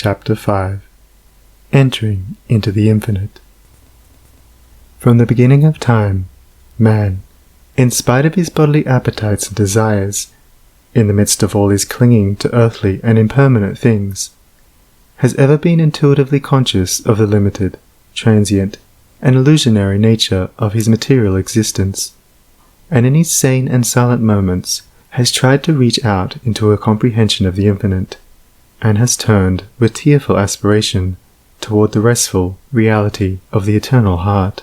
Chapter 5 Entering into the Infinite. From the beginning of time, man, in spite of his bodily appetites and desires, in the midst of all his clinging to earthly and impermanent things, has ever been intuitively conscious of the limited, transient, and illusionary nature of his material existence, and in his sane and silent moments has tried to reach out into a comprehension of the infinite, and has turned with tearful aspiration toward the restful reality of the eternal heart.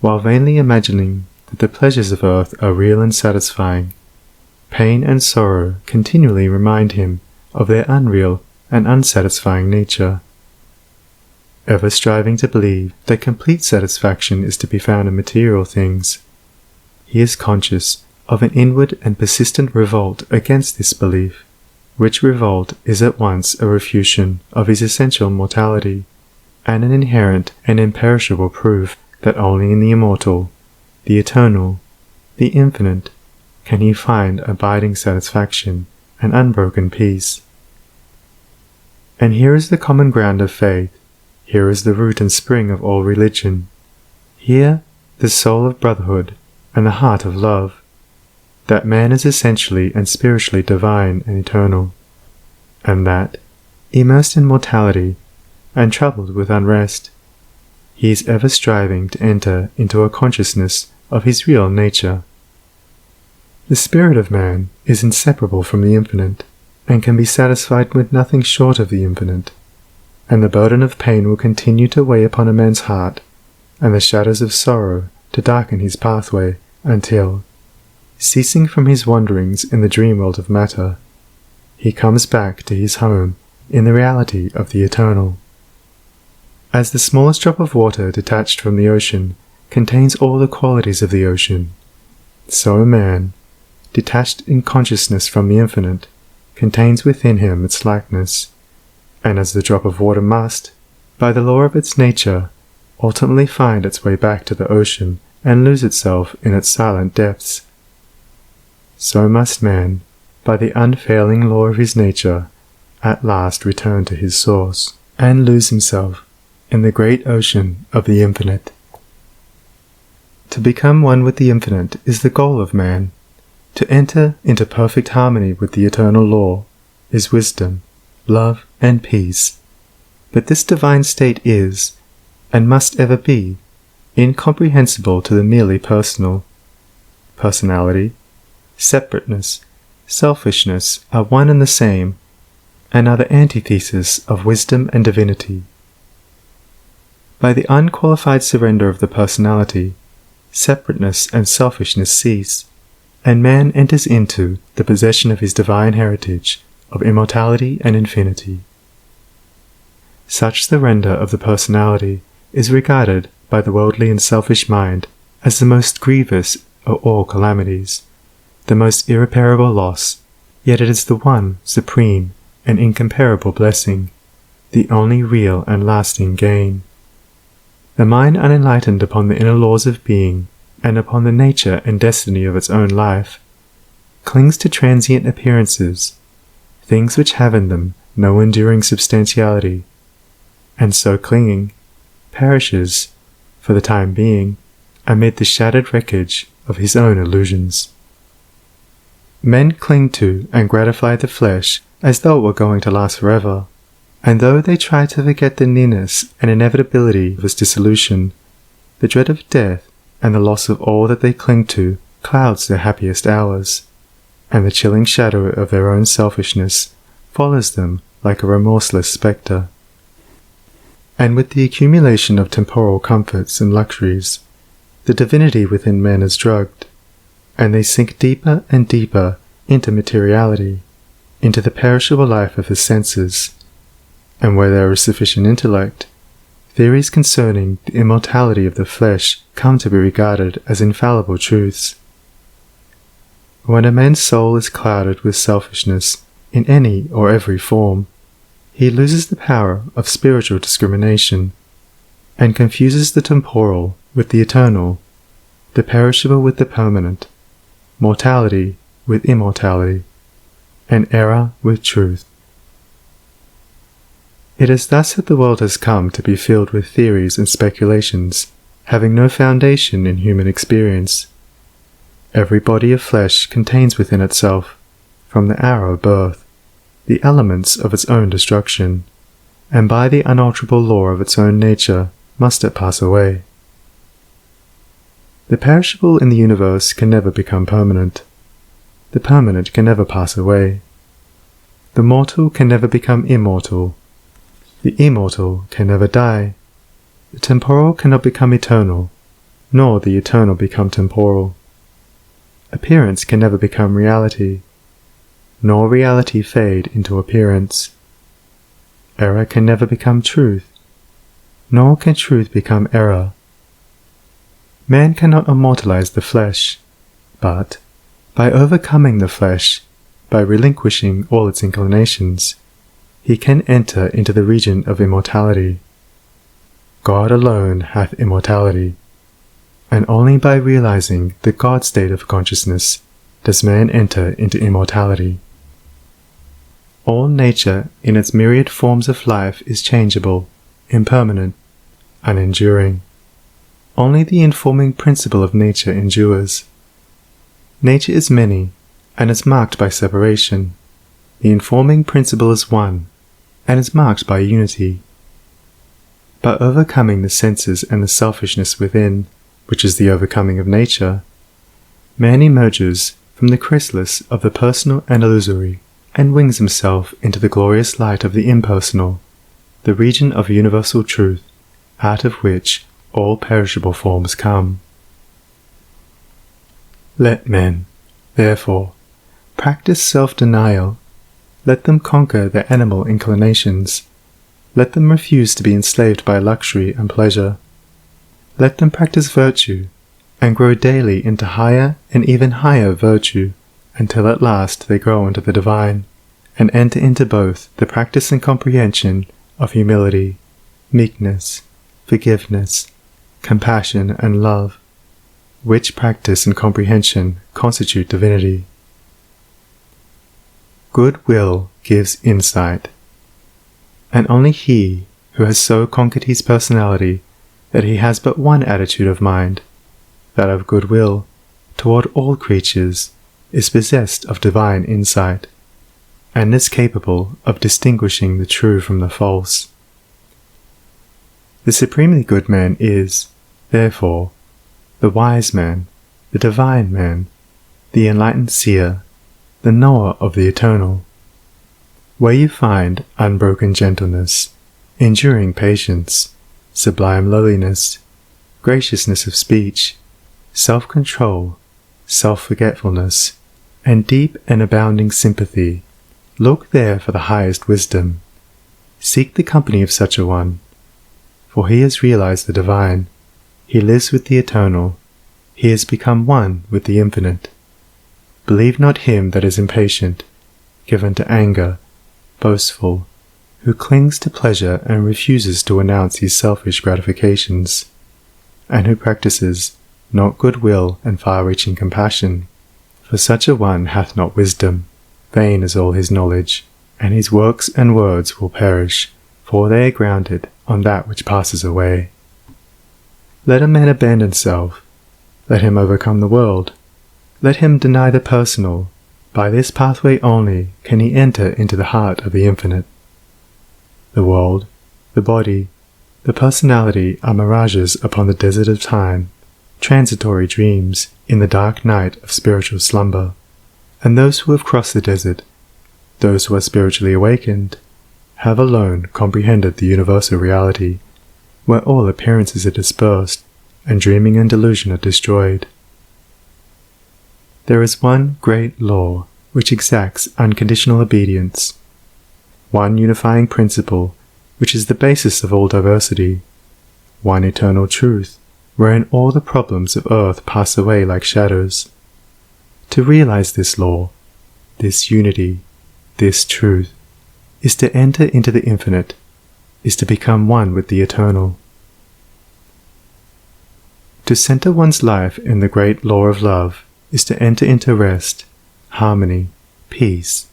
While vainly imagining that the pleasures of earth are real and satisfying, pain and sorrow continually remind him of their unreal and unsatisfying nature. Ever striving to believe that complete satisfaction is to be found in material things, he is conscious of an inward and persistent revolt against this belief, which revolt is at once a refutation of his essential mortality, and an inherent and imperishable proof that only in the immortal, the eternal, the infinite, can he find abiding satisfaction and unbroken peace. And here is the common ground of faith, here is the root and spring of all religion, here the soul of brotherhood and the heart of love, that man is essentially and spiritually divine and eternal, and that, immersed in mortality and troubled with unrest, he is ever striving to enter into a consciousness of his real nature. The spirit of man is inseparable from the infinite, and can be satisfied with nothing short of the infinite, and the burden of pain will continue to weigh upon a man's heart, and the shadows of sorrow to darken his pathway until, ceasing from his wanderings in the dream world of matter, he comes back to his home in the reality of the eternal. As the smallest drop of water detached from the ocean contains all the qualities of the ocean, so a man, detached in consciousness from the infinite, contains within him its likeness, and as the drop of water must, by the law of its nature, ultimately find its way back to the ocean and lose itself in its silent depths, so must man, by the unfailing law of his nature, at last return to his source, and lose himself in the great ocean of the infinite. To become one with the infinite is the goal of man. To enter into perfect harmony with the eternal law is wisdom, love, and peace. But this divine state is, and must ever be, incomprehensible to the merely personal. Personality, separateness, selfishness are one and the same, and are the antithesis of wisdom and divinity. By the unqualified surrender of the personality, separateness and selfishness cease, and man enters into the possession of his divine heritage of immortality and infinity. Such surrender of the personality is regarded by the worldly and selfish mind as the most grievous of all calamities, the most irreparable loss, yet it is the one supreme and incomparable blessing, the only real and lasting gain. The mind unenlightened upon the inner laws of being, and upon the nature and destiny of its own life, clings to transient appearances, things which have in them no enduring substantiality, and so clinging, perishes, for the time being, amid the shattered wreckage of his own illusions. Men cling to and gratify the flesh as though it were going to last forever, and though they try to forget the nearness and inevitability of its dissolution, the dread of death and the loss of all that they cling to clouds their happiest hours, and the chilling shadow of their own selfishness follows them like a remorseless spectre. And with the accumulation of temporal comforts and luxuries, the divinity within men is drugged, and they sink deeper and deeper into materiality, into the perishable life of the senses, and where there is sufficient intellect, theories concerning the immortality of the flesh come to be regarded as infallible truths. When a man's soul is clouded with selfishness in any or every form, he loses the power of spiritual discrimination, and confuses the temporal with the eternal, the perishable with the permanent, mortality with immortality, and error with truth. It is thus that the world has come to be filled with theories and speculations, having no foundation in human experience. Every body of flesh contains within itself, from the hour of birth, the elements of its own destruction, and by the unalterable law of its own nature must it pass away. The perishable in the universe can never become permanent. The permanent can never pass away. The mortal can never become immortal. The immortal can never die. The temporal cannot become eternal, nor the eternal become temporal. Appearance can never become reality, nor reality fade into appearance. Error can never become truth, nor can truth become error. Man cannot immortalize the flesh, but, by overcoming the flesh, by relinquishing all its inclinations, he can enter into the region of immortality. God alone hath immortality, and only by realizing the God state of consciousness does man enter into immortality. All nature in its myriad forms of life is changeable, impermanent, unenduring. Only the informing principle of nature endures. Nature is many, and is marked by separation. The informing principle is one, and is marked by unity. By overcoming the senses and the selfishness within, which is the overcoming of nature, man emerges from the chrysalis of the personal and illusory, and wings himself into the glorious light of the impersonal, the region of universal truth, out of which all perishable forms come. Let men, therefore, practice self-denial. Let them conquer their animal inclinations. Let them refuse to be enslaved by luxury and pleasure. Let them practice virtue, and grow daily into higher and even higher virtue, until at last they grow into the divine, and enter into both the practice and comprehension of humility, meekness, forgiveness, compassion, and love, which practice and comprehension constitute divinity. Good will gives insight, and only he who has so conquered his personality that he has but one attitude of mind, that of goodwill, toward all creatures, is possessed of divine insight, and is capable of distinguishing the true from the false. The supremely good man is, therefore, the wise man, the divine man, the enlightened seer, the knower of the eternal. Where you find unbroken gentleness, enduring patience, sublime lowliness, graciousness of speech, self-control, self-forgetfulness, and deep and abounding sympathy, look there for the highest wisdom. Seek the company of such a one, for he has realized the divine, he lives with the eternal, he has become one with the infinite. Believe not him that is impatient, given to anger, boastful, who clings to pleasure and refuses to renounce his selfish gratifications, and who practices not goodwill and far-reaching compassion. For such a one hath not wisdom, vain is all his knowledge, and his works and words will perish, for they are grounded on that which passes away. Let a man abandon self, let him overcome the world, let him deny the personal. By this pathway only can he enter into the heart of the infinite. The world, the body, the personality are mirages upon the desert of time, transitory dreams in the dark night of spiritual slumber, and those who have crossed the desert, those who are spiritually awakened, have alone comprehended the universal reality, where all appearances are dispersed, and dreaming and delusion are destroyed. There is one great law which exacts unconditional obedience, one unifying principle which is the basis of all diversity, one eternal truth wherein all the problems of earth pass away like shadows. To realize this law, this unity, this truth, is to enter into the infinite, is to become one with the eternal. To center one's life in the great law of love is to enter into rest, harmony, peace.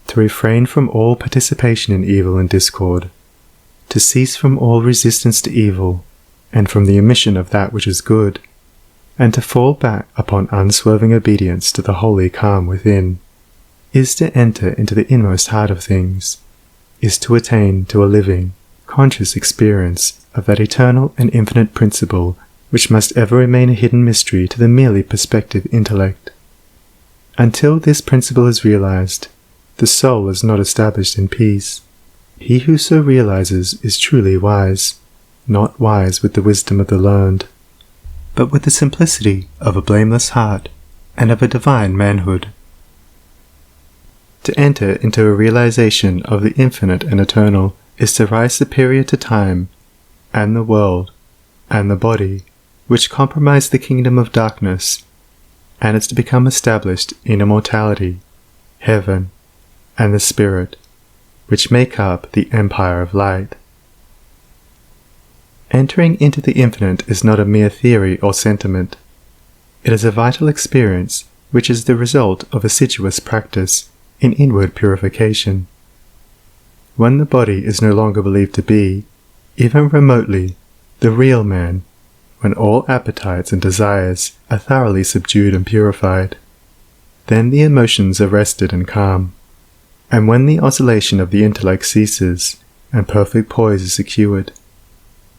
to refrain from all participation in evil and discord, to cease from all resistance to evil, and from the omission of that which is good, and to fall back upon unswerving obedience to the holy calm within, is to enter into the inmost heart of things, is to attain to a living, conscious experience of that eternal and infinite principle which must ever remain a hidden mystery to the merely perspective intellect. Until this principle is realized, the soul is not established in peace. He who so realizes is truly wise, not wise with the wisdom of the learned, but with the simplicity of a blameless heart and of a divine manhood. To enter into a realization of the infinite and eternal is to rise superior to time, and the world, and the body, which comprise the kingdom of darkness, and is to become established in immortality, heaven, and the spirit, which make up the empire of light. Entering into the infinite is not a mere theory or sentiment. It is a vital experience which is the result of assiduous practice in inward purification. When the body is no longer believed to be, even remotely, the real man, when all appetites and desires are thoroughly subdued and purified, then the emotions are rested and calm, and when the oscillation of the intellect ceases and perfect poise is secured,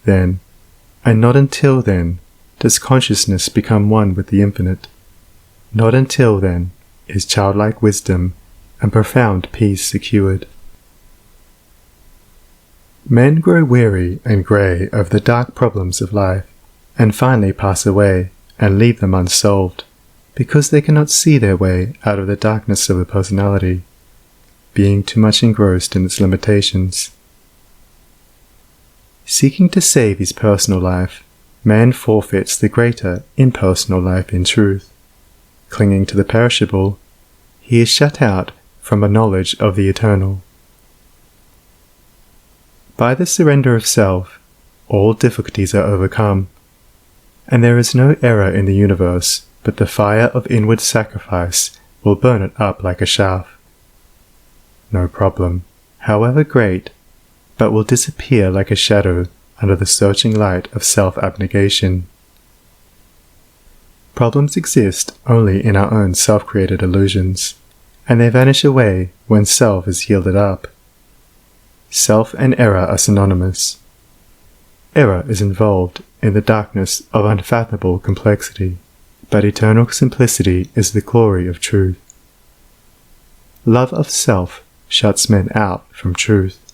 then, and not until then, does consciousness become one with the infinite. Not until then is childlike wisdom and profound peace secured. Men grow weary and grey of the dark problems of life, and finally pass away and leave them unsolved, because they cannot see their way out of the darkness of the personality, being too much engrossed in its limitations. Seeking to save his personal life, man forfeits the greater impersonal life in truth. Clinging to the perishable, he is shut out from a knowledge of the eternal. By the surrender of self, all difficulties are overcome, and there is no error in the universe but the fire of inward sacrifice will burn it up like a chaff. No problem, however great, but will disappear like a shadow under the searching light of self-abnegation. Problems exist only in our own self-created illusions, and they vanish away when self is yielded up. Self and error are synonymous. Error is involved in the darkness of unfathomable complexity, but eternal simplicity is the glory of truth. Love of self shuts men out from truth.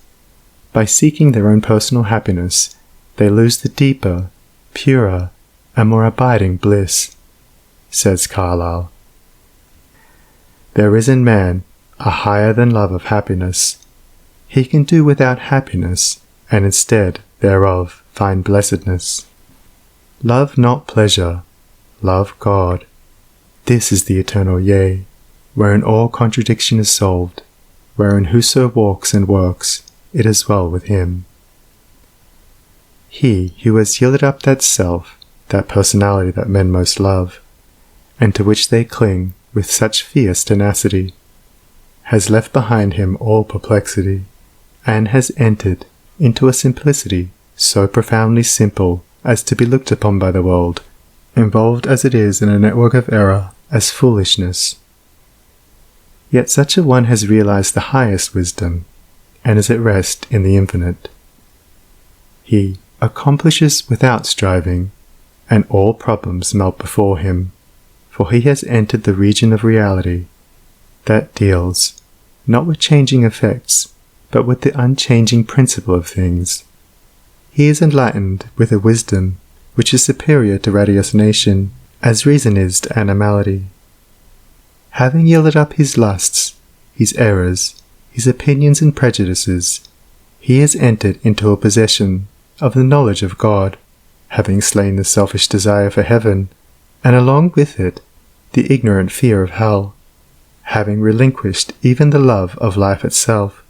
By seeking their own personal happiness, they lose the deeper, purer, and more abiding bliss, says Carlyle. There is in man a higher than love of happiness. He can do without happiness, and instead thereof find blessedness. Love not pleasure, love God. This is the eternal yea, wherein all contradiction is solved, wherein whoso walks and works, it is well with him. He who has yielded up that self, that personality that men most love, and to which they cling with such fierce tenacity, has left behind him all perplexity, and has entered into a simplicity so profoundly simple as to be looked upon by the world, involved as it is in a network of error, as foolishness. Yet such a one has realized the highest wisdom, and is at rest in the infinite. He accomplishes without striving, and all problems melt before him, for he has entered the region of reality, that deals, not with changing effects, but with the unchanging principle of things. He is enlightened with a wisdom which is superior to ratiocination, as reason is to animality. Having yielded up his lusts, his errors, his opinions and prejudices, he has entered into a possession of the knowledge of God, having slain the selfish desire for heaven, and along with it the ignorant fear of hell. Having relinquished even the love of life itself,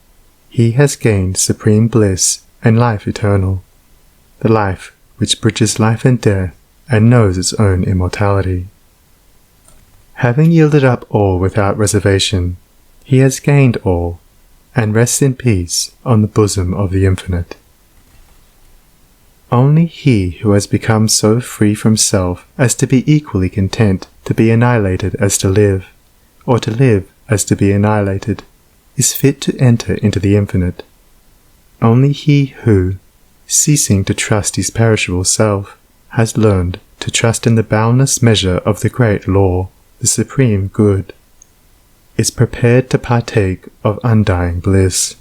he has gained supreme bliss and life eternal, the life which bridges life and death and knows its own immortality. Having yielded up all without reservation, he has gained all, and rests in peace on the bosom of the Infinite. Only he who has become so free from self as to be equally content to be annihilated as to live, or to live as to be annihilated, is fit to enter into the Infinite. Only he who, ceasing to trust his perishable self, has learned to trust in the boundless measure of the great law, the supreme good, is prepared to partake of undying bliss.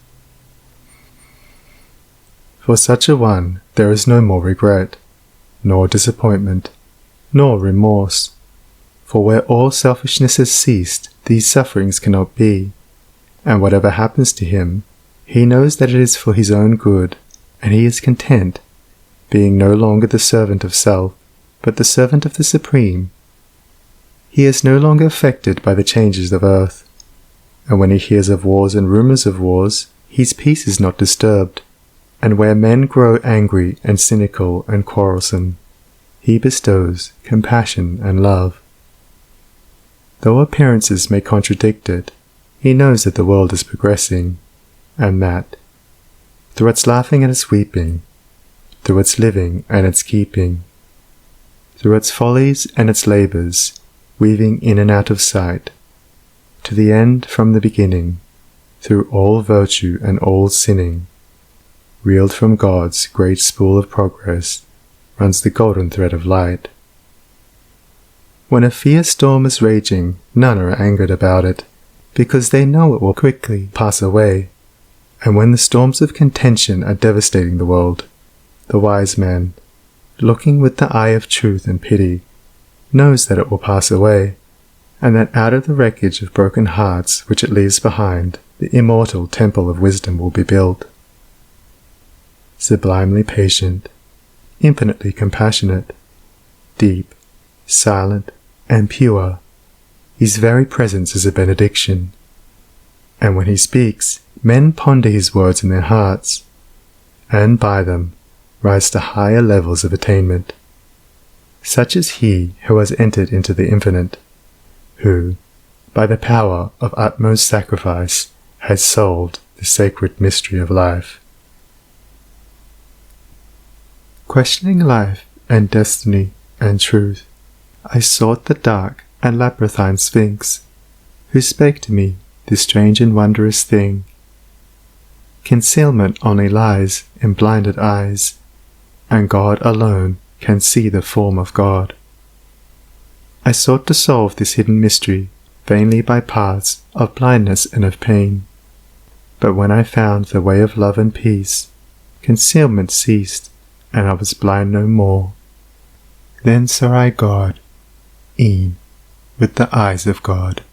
For such a one there is no more regret, nor disappointment, nor remorse, for where all selfishness has ceased, these sufferings cannot be, and whatever happens to him, he knows that it is for his own good, and he is content, being no longer the servant of self, but the servant of the Supreme. He is no longer affected by the changes of earth, and when he hears of wars and rumors of wars, his peace is not disturbed, and where men grow angry and cynical and quarrelsome, he bestows compassion and love. Though appearances may contradict it, he knows that the world is progressing, and that, through its laughing and its weeping, through its living and its keeping, through its follies and its labours, weaving in and out of sight, to the end from the beginning, through all virtue and all sinning, reeled from God's great spool of progress, runs the golden thread of light. When a fierce storm is raging, none are angered about it, because they know it will quickly pass away. And when the storms of contention are devastating the world, the wise man, looking with the eye of truth and pity, knows that it will pass away, and that out of the wreckage of broken hearts which it leaves behind, the immortal temple of wisdom will be built. Sublimely patient, infinitely compassionate, deep, silent, and pure, his very presence is a benediction. And when he speaks, men ponder his words in their hearts, and by them rise to higher levels of attainment. Such is he who has entered into the Infinite, who, by the power of utmost sacrifice, has solved the sacred mystery of life. Questioning life and destiny and truth, I sought the dark and labyrinthine Sphinx, who spake to me this strange and wondrous thing. Concealment only lies in blinded eyes, and God alone can see the form of God. I sought to solve this hidden mystery vainly by paths of blindness and of pain, but when I found the way of love and peace, concealment ceased, and I was blind no more. Then saw I God, e'en with the eyes of God.